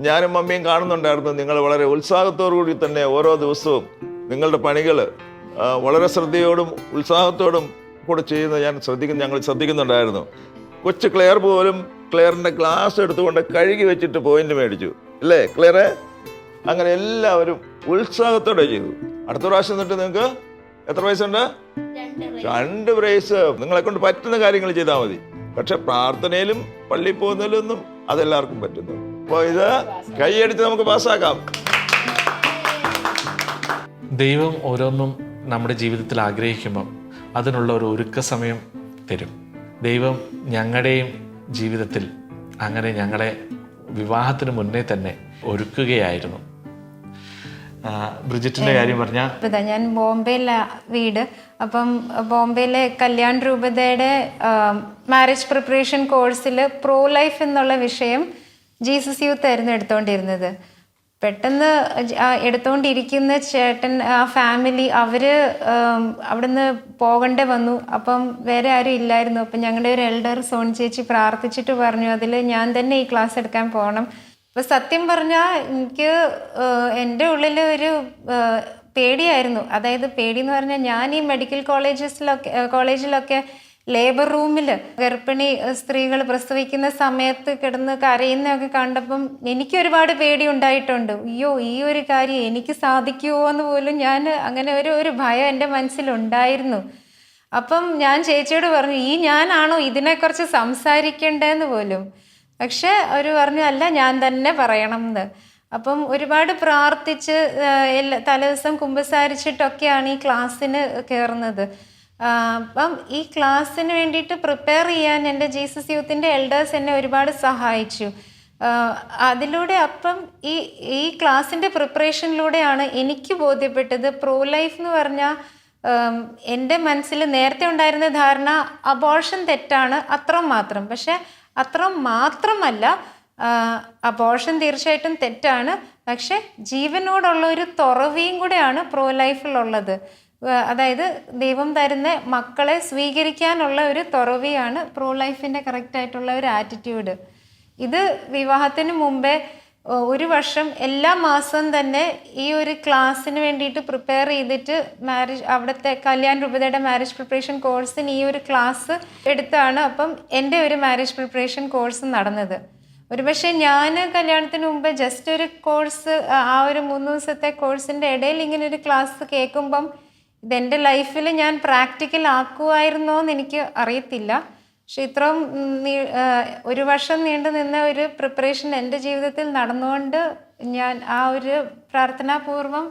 ഞാനും മമ്മിയും കാണുന്നുണ്ടായിരുന്നു. നിങ്ങൾ വളരെ ഉത്സാഹത്തോടുകൂടി തന്നെ ഓരോ ദിവസവും നിങ്ങളുടെ പണികൾ വളരെ ശ്രദ്ധയോടും ഉത്സാഹത്തോടും കൂടെ ചെയ്യുന്നത് ഞങ്ങൾ ശ്രദ്ധിക്കുന്നുണ്ടായിരുന്നു. കൊച്ചു ക്ലെയർ പോലും ക്ലെയറിൻ്റെ ഗ്ലാസ് എടുത്തുകൊണ്ട് കഴുകി വെച്ചിട്ട് പോയിന്റ് മേടിച്ചു, അല്ലേ ക്ലെയറെ? അങ്ങനെ എല്ലാവരും ഉത്സാഹത്തോടെ ചെയ്തു. അടുത്ത പ്രാവശ്യം തൊട്ട് നിങ്ങൾക്ക് എത്ര പ്രൈസുണ്ട്? 2 പ്രൈസ്. നിങ്ങളെ കൊണ്ട് പറ്റുന്ന കാര്യങ്ങൾ ചെയ്താൽ മതി. പക്ഷെ പ്രാർത്ഥനയിലും പള്ളിയിൽ പോകുന്നതിലൊന്നും അതെല്ലാവർക്കും പറ്റുന്നു. അപ്പോൾ ഇത് കൈയടിച്ച് നമുക്ക് പാസ്സാക്കാം. ദൈവം ഓരോന്നും നമ്മുടെ ജീവിതത്തിൽ ആഗ്രഹിക്കുമ്പം അതിനുള്ള ഒരു ഒരുക്ക സമയം തരും. ദൈവം ഞങ്ങളുടെയും ജീവിതത്തിൽ അങ്ങനെ ഞങ്ങളെ വിവാഹത്തിന് മുന്നേ തന്നെ ഒരുക്കുകയായിരുന്നു. ബ്രിജിറ്റിന്റെ കാര്യം പറഞ്ഞാൽ, ഞാൻ ബോംബെയിലെ വീട്. അപ്പം ബോംബെയിലെ കല്യാൺ രൂപതയുടെ മാരേജ് പ്രിപ്പറേഷൻ കോഴ്സിൽ പ്രോ ലൈഫ് എന്നുള്ള വിഷയം ജീസസ് യൂത്ത് ആയിരുന്നു എടുത്തുകൊണ്ടിരുന്നത്. പെട്ടെന്ന് എടുത്തുകൊണ്ടിരിക്കുന്ന ചേട്ടൻ, ആ ഫാമിലി, അവിടുന്ന് പോകേണ്ടി വന്നു. അപ്പം വേറെ ആരും ഇല്ലായിരുന്നു. അപ്പം ഞങ്ങളുടെ ഒരു എൽഡർ സോൺ ചേച്ചി പ്രാർത്ഥിച്ചിട്ട് പറഞ്ഞു അതിൽ ഞാൻ തന്നെ ഈ ക്ലാസ് എടുക്കാൻ പോകണം. അപ്പോൾ സത്യം പറഞ്ഞാൽ എനിക്ക് എൻ്റെ ഉള്ളിൽ ഒരു പേടിയായിരുന്നു. അതായത് പേടി എന്ന് പറഞ്ഞാൽ, ഞാൻ ഈ മെഡിക്കൽ കോളേജിലൊക്കെ ലേബർ റൂമിൽ ഗർഭിണി സ്ത്രീകൾ പ്രസവിക്കുന്ന സമയത്ത് കിടന്ന് കരയുന്നതൊക്കെ കണ്ടപ്പം എനിക്കൊരുപാട് പേടി ഉണ്ടായിട്ടുണ്ട്. അയ്യോ, ഈ ഒരു കാര്യം എനിക്ക് സാധിക്കുമോ എന്ന് പോലും അങ്ങനെ ഒരു ഭയം എൻ്റെ മനസ്സിലുണ്ടായിരുന്നു. അപ്പം ഞാൻ ചേച്ചിയോട് പറഞ്ഞു, ഞാനാണോ ഇതിനെക്കുറിച്ച് സംസാരിക്കേണ്ടതെന്ന് പോലും. പക്ഷെ അവർ പറഞ്ഞു, അല്ല, ഞാൻ തന്നെ പറയണം എന്ന്. അപ്പം ഒരുപാട് പ്രാർത്ഥിച്ച് തലേദിവസം കുമ്പസാരിച്ചിട്ടൊക്കെയാണ് ഈ ക്ലാസ്സിന് കയറുന്നത്. അപ്പം ഈ ക്ലാസ്സിന് വേണ്ടിയിട്ട് പ്രിപ്പയർ ചെയ്യാൻ എൻ്റെ ജീസസ് യൂത്തിൻ്റെ എൽഡേഴ്സ് എന്നെ ഒരുപാട് സഹായിച്ചു. അതിലൂടെ അപ്പം ഈ ക്ലാസ്സിൻ്റെ പ്രിപ്പറേഷനിലൂടെയാണ് എനിക്ക് ബോധ്യപ്പെട്ടത് പ്രോ ലൈഫ് എന്ന് പറഞ്ഞാൽ എൻ്റെ മനസ്സിൽ നേരത്തെ ഉണ്ടായിരുന്ന ധാരണ അബോർഷൻ തെറ്റാണ് അത്ര മാത്രം. പക്ഷെ അത്ര മാത്രമല്ല, അബോർഷൻ തീർച്ചയായിട്ടും തെറ്റാണ്, പക്ഷെ ജീവനോടുള്ള ഒരു തുറവിയും കൂടെയാണ് പ്രോ ലൈഫിലുള്ളത്. അതായത് ദൈവം തരുന്ന മക്കളെ സ്വീകരിക്കാനുള്ള ഒരു തുറവിയാണ് പ്രോ ലൈഫിൻ്റെ കറക്റ്റായിട്ടുള്ള ഒരു ആറ്റിറ്റ്യൂഡ്. ഇത് വിവാഹത്തിന് മുമ്പേ ഒരു വർഷം എല്ലാ മാസവും തന്നെ ഈ ഒരു ക്ലാസ്സിന് വേണ്ടിയിട്ട് പ്രിപ്പയർ ചെയ്തിട്ട് അവിടുത്തെ കല്യാൺ രൂപതയുടെ മാരേജ് പ്രിപ്പറേഷൻ കോഴ്സിന് ഈ ഒരു ക്ലാസ് എടുത്താണ് അപ്പം എൻ്റെ ഒരു മാരേജ് പ്രിപ്പറേഷൻ കോഴ്സ് നടന്നത്. ഒരുപക്ഷെ ഞാൻ കല്യാണത്തിന് മുമ്പ് ജസ്റ്റ് ഒരു കോഴ്സ്, ആ ഒരു 3 ദിവസത്തെ കോഴ്സിൻ്റെ ഇടയിൽ ഇങ്ങനെ ഒരു ക്ലാസ് കേൾക്കുമ്പം ഇതെൻ്റെ ലൈഫിൽ ഞാൻ പ്രാക്ടിക്കൽ ആക്കുമായിരുന്നോ എന്ന് എനിക്ക് അറിയത്തില്ല. പക്ഷെ ഇത്രയും ഒരു വർഷം നീണ്ടു നിന്ന ഒരു പ്രിപ്പറേഷൻ എൻ്റെ ജീവിതത്തിൽ നടന്നുകൊണ്ട് ഞാൻ ആ ഒരു പ്രാർത്ഥനാപൂർവം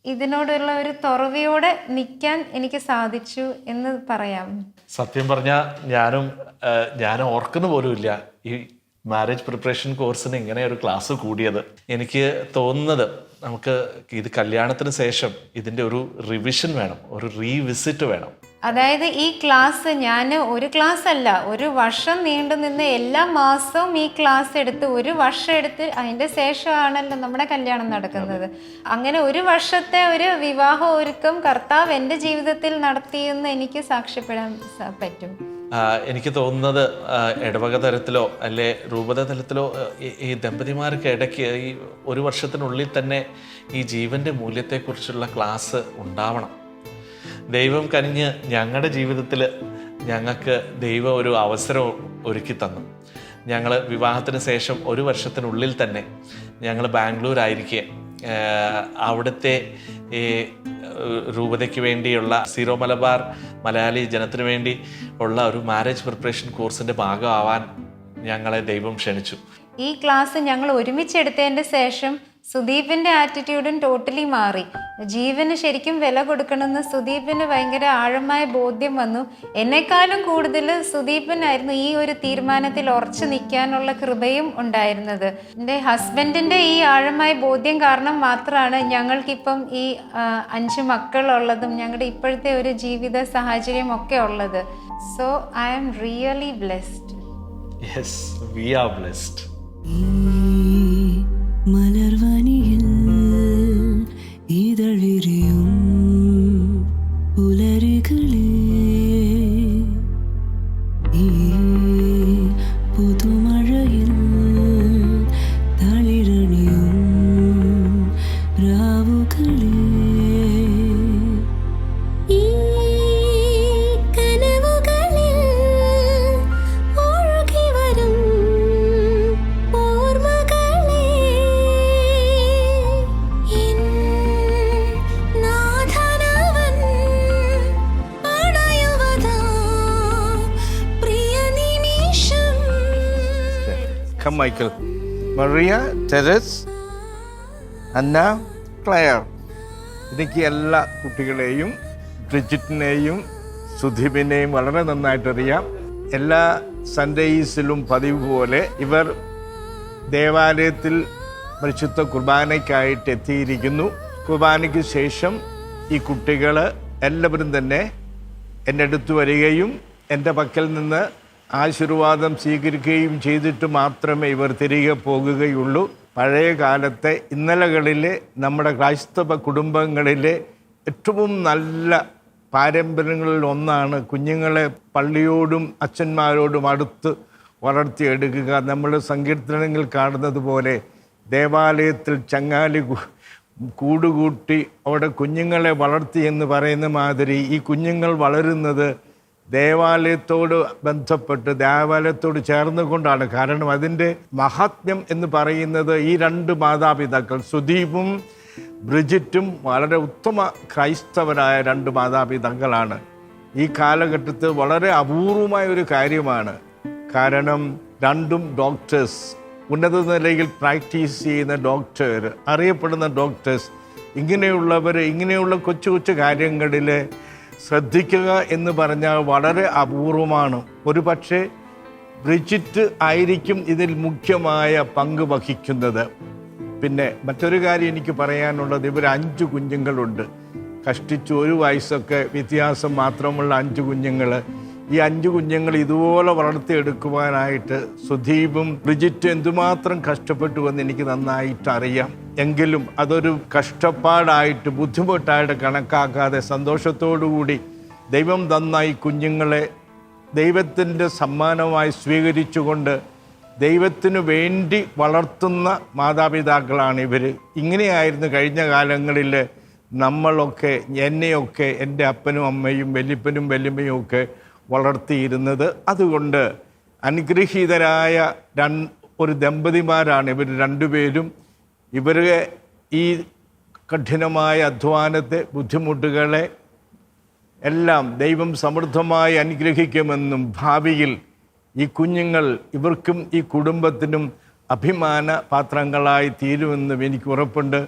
ഇതിനോടുള്ള ഒരു തുറവിയോടെ നിൽക്കാൻ എനിക്ക് സാധിച്ചു എന്ന് പറയാം. സത്യം പറഞ്ഞാൽ ഞാൻ ഓർക്കുന്ന പോലുമില്ല ഈ മാരേജ് പ്രിപ്പറേഷൻ കോഴ്സിന് ഇങ്ങനെ ഒരു ക്ലാസ് കൂടിയത്. എനിക്ക് തോന്നുന്നത് നമുക്ക് ഇത് കല്യാണത്തിന് ശേഷം ഇതിൻ്റെ ഒരു റിവിഷൻ വേണം, ഒരു റീവിസിറ്റ് വേണം. അതായത് ഈ ക്ലാസ് ഞാൻ ഒരു ക്ലാസ് അല്ല, ഒരു വർഷം നീണ്ടു നിന്ന് എല്ലാ മാസവും ഈ ക്ലാസ് എടുത്ത് ഒരു വർഷം എടുത്ത് അതിൻ്റെ ശേഷമാണല്ലോ നമ്മുടെ കല്യാണം നടക്കുന്നത്. അങ്ങനെ ഒരു വർഷത്തെ ഒരു വിവാഹ ഒരുക്കം കർത്താവ് എൻ്റെ ജീവിതത്തിൽ നടത്തിയെന്ന് എനിക്ക് സാക്ഷ്യപ്പെടാൻ പറ്റും. എനിക്ക് തോന്നുന്നത് ഇടവക തലത്തിലോ അല്ലെ രൂപത തലത്തിലോ ഈ ദമ്പതിമാർക്ക് ഇടയ്ക്ക് ഈ ഒരു വർഷത്തിനുള്ളിൽ തന്നെ ഈ ജീവൻ്റെ മൂല്യത്തെക്കുറിച്ചുള്ള ക്ലാസ് ഉണ്ടാവണം. ദൈവം കനിഞ്ഞ് ഞങ്ങളുടെ ജീവിതത്തിൽ ഞങ്ങൾക്ക് ദൈവം ഒരു അവസരം ഒരുക്കി തന്നു. ഞങ്ങൾ വിവാഹത്തിന് ശേഷം ഒരു വർഷത്തിനുള്ളിൽ തന്നെ ഞങ്ങൾ ബാംഗ്ലൂരായിരിക്കെ അവിടുത്തെ ഈ രൂപതയ്ക്ക് വേണ്ടിയുള്ള സീറോ മലബാർ മലയാളി ജനത്തിന് വേണ്ടി ഉള്ള ഒരു മാരേജ് പ്രിപ്പറേഷൻ കോഴ്സിൻ്റെ ഭാഗമാവാൻ ഞങ്ങളെ ദൈവം ക്ഷണിച്ചു. ഈ ക്ലാസ് ഞങ്ങൾ ഒരുമിച്ചെടുത്തതിൻ്റെ ശേഷം സുദീപിൻ്റെ ആറ്റിറ്റ്യൂഡും ടോട്ടലി മാറി. ജീവന് ശരിക്കും വില കൊടുക്കണമെന്ന് സുദീപിന് ഭയങ്കര ആഴമായ ബോധ്യം വന്നു. എന്നെക്കാളും കൂടുതൽ സുദീപിനായിരുന്നു ഈ ഒരു തീരുമാനത്തിൽ ഉറച്ചു നിൽക്കാനുള്ള കൃപയും ഉണ്ടായിരുന്നത്. എൻ്റെ ഹസ്ബൻഡിൻ്റെ ഈ ആഴമായ ബോധ്യം കാരണം മാത്രമാണ് ഞങ്ങൾക്കിപ്പം ഈ 5 മക്കളുള്ളതും ഞങ്ങളുടെ ഇപ്പോഴത്തെ ഒരു ജീവിത സാഹചര്യം ഒക്കെ ഉള്ളത്. So I am really blessed. Yes, we are blessed. മലർവനിയിൽ ഇതളിരിയും പുലരികളെ ഈ പുതുമഴയിൽ തളിരണിയും രാവുകളെ Michael, Maria, Teres, Anna, Claire. എനിക്ക് എല്ലാ കുട്ടികളെയും ബ്രിജിറ്റിനെയും സുധീപിനെയും വളരെ നന്നായിട്ടറിയാം. എല്ലാ സൺഡേസിലും പതിവ് പോലെ ഇവർ ദേവാലയത്തിൽ പരിശുദ്ധ കുർബാനയ്ക്കായിട്ട് എത്തിയിരിക്കുന്നു. കുർബാനയ്ക്ക് ശേഷം ഈ കുട്ടികൾ എല്ലാവരും തന്നെ എൻ്റെ അടുത്ത് വരികയും എൻ്റെ പക്കൽ നിന്ന് ആശീർവാദം സ്വീകരിക്കുകയും ചെയ്തിട്ട് മാത്രമേ ഇവർ തിരികെ പോകുകയുള്ളൂ. പഴയ കാലത്തെ ഇന്നലകളിലെ നമ്മുടെ ക്രൈസ്തവ കുടുംബങ്ങളിലെ ഏറ്റവും നല്ല പാരമ്പര്യങ്ങളിൽ ഒന്നാണ് കുഞ്ഞുങ്ങളെ പള്ളിയോടും അച്ഛന്മാരോടും അടുത്ത് വളർത്തിയെടുക്കുക. നമ്മൾ സങ്കീർത്തനങ്ങൾ കാണുന്നത് പോലെ ദേവാലയത്തിൽ ചങ്ങാലി കൂടുകൂട്ടി അവിടെ കുഞ്ഞുങ്ങളെ വളർത്തി എന്ന് പറയുന്ന മാതിരി ഈ കുഞ്ഞുങ്ങൾ വളരുന്നത് ദേവാലയത്തോട് ബന്ധപ്പെട്ട് ദേവാലയത്തോട് ചേർന്നുകൊണ്ടാണ്. കാരണം അതിൻ്റെ മഹാത്മ്യം എന്ന് പറയുന്നത് ഈ 2 മാതാപിതാക്കൾ സുദീപും ബ്രിജിറ്റും വളരെ ഉത്തമ ക്രൈസ്തവരായ 2 മാതാപിതാക്കളാണ്. ഈ കാലഘട്ടത്തിൽ വളരെ അപൂർവമായ ഒരു കാര്യമാണ്. കാരണം 2 ഡോക്ടേഴ്സ്, ഉന്നത നിലയിൽ പ്രാക്ടീസ് ചെയ്യുന്ന ഡോക്ടർ, അറിയപ്പെടുന്ന ഡോക്ടേഴ്സ്, ഇങ്ങനെയുള്ള കൊച്ചു കൊച്ചു കാര്യങ്ങളിൽ ശ്രദ്ധിക്കുക എന്ന് പറഞ്ഞാൽ വളരെ അപൂർവമാണ്. ഒരു പക്ഷേ ബ്രിജിറ്റ് ആയിരിക്കും ഇതിൽ മുഖ്യമായ പങ്ക് വഹിക്കുന്നത്. പിന്നെ മറ്റൊരു കാര്യം എനിക്ക് പറയാനുള്ളത്, ഇവർ 5 കുഞ്ഞുങ്ങളുണ്ട്. കഷ്ടിച്ച് 1 വയസ്സൊക്കെ വ്യത്യാസം മാത്രമുള്ള 5 കുഞ്ഞുങ്ങൾ. ഈ 5 കുഞ്ഞുങ്ങൾ ഇതുപോലെ വളർത്തിയെടുക്കുവാനായിട്ട് സുധീപും ബ്രിജിറ്റും എന്തുമാത്രം കഷ്ടപ്പെട്ടുവെന്ന് എനിക്ക് നന്നായിട്ട് അറിയാം. എങ്കിലും അതൊരു കഷ്ടപ്പാടായിട്ട് ബുദ്ധിമുട്ടായിട്ട് കണക്കാക്കാതെ സന്തോഷത്തോടുകൂടി ദൈവം തന്ന ഈ കുഞ്ഞുങ്ങളെ ദൈവത്തിൻ്റെ സമ്മാനമായി സ്വീകരിച്ചുകൊണ്ട് ദൈവത്തിനു വേണ്ടി വളർത്തുന്ന മാതാപിതാക്കളാണ് ഇവർ. ഇങ്ങനെയായിരുന്നു കഴിഞ്ഞ കാലങ്ങളിൽ നമ്മളൊക്കെ, എന്നെയൊക്കെ എൻ്റെ അപ്പനും അമ്മയും വല്യപ്പനും വല്യമ്മയും ഒക്കെ വളർത്തിയിരുന്നത്. അതുകൊണ്ട് അനുഗ്രഹീതരായ ഒരു ദമ്പതിമാരാണ് ഇവർ രണ്ടുപേരും. ഇവരെ ഈ കഠിനമായ അധ്വാനത്തെ, ബുദ്ധിമുട്ടുകളെ എല്ലാം ദൈവം സമൃദ്ധമായി അനുഗ്രഹിക്കുമെന്നും ഭാവിയിൽ ഈ കുഞ്ഞുങ്ങൾ ഇവർക്കും ഈ കുടുംബത്തിനും അഭിമാന പാത്രങ്ങളായി തീരുമെന്നും എനിക്ക് ഉറപ്പുണ്ട്.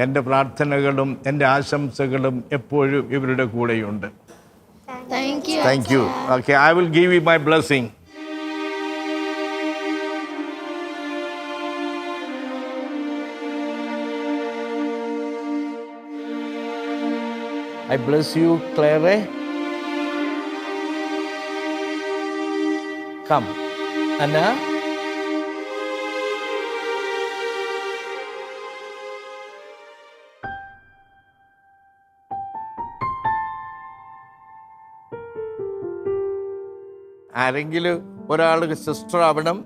എൻ്റെ പ്രാർത്ഥനകളും എൻ്റെ ആശംസകളും എപ്പോഴും ഇവരുടെ കൂടെയുണ്ട്. Thank you. Okay, I will give you my blessing. I bless you, Claire. Come, Anna. ആരെങ്കിലും ഒരാൾ സിസ്റ്റർ ആവണം.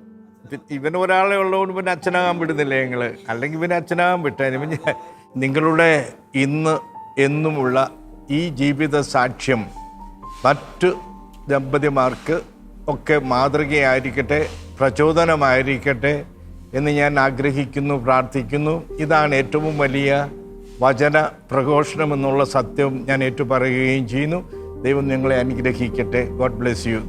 ഇവൻ ഒരാളെ ഉള്ളതുകൊണ്ട് പിന്നെ അച്ഛനാകാൻ വിടുന്നില്ല ഞങ്ങൾ. അല്ലെങ്കിൽ പിന്നെ അച്ഛനാകാൻ വിട്ടാലും നിങ്ങളുടെ ഇന്ന് എന്നുമുള്ള ഈ ജീവിത സാക്ഷ്യം മറ്റ് ദമ്പതിമാർക്ക് ഒക്കെ മാതൃകയായിരിക്കട്ടെ, പ്രചോദനമായിരിക്കട്ടെ എന്ന് ഞാൻ ആഗ്രഹിക്കുന്നു, പ്രാർത്ഥിക്കുന്നു. ഇതാണ് ഏറ്റവും വലിയ വചന പ്രഘോഷണം എന്നുള്ള സത്യം ഞാൻ ഏറ്റുപറയുകയും ചെയ്യുന്നു. ദൈവം നിങ്ങളെ അനുഗ്രഹിക്കട്ടെ. God bless you.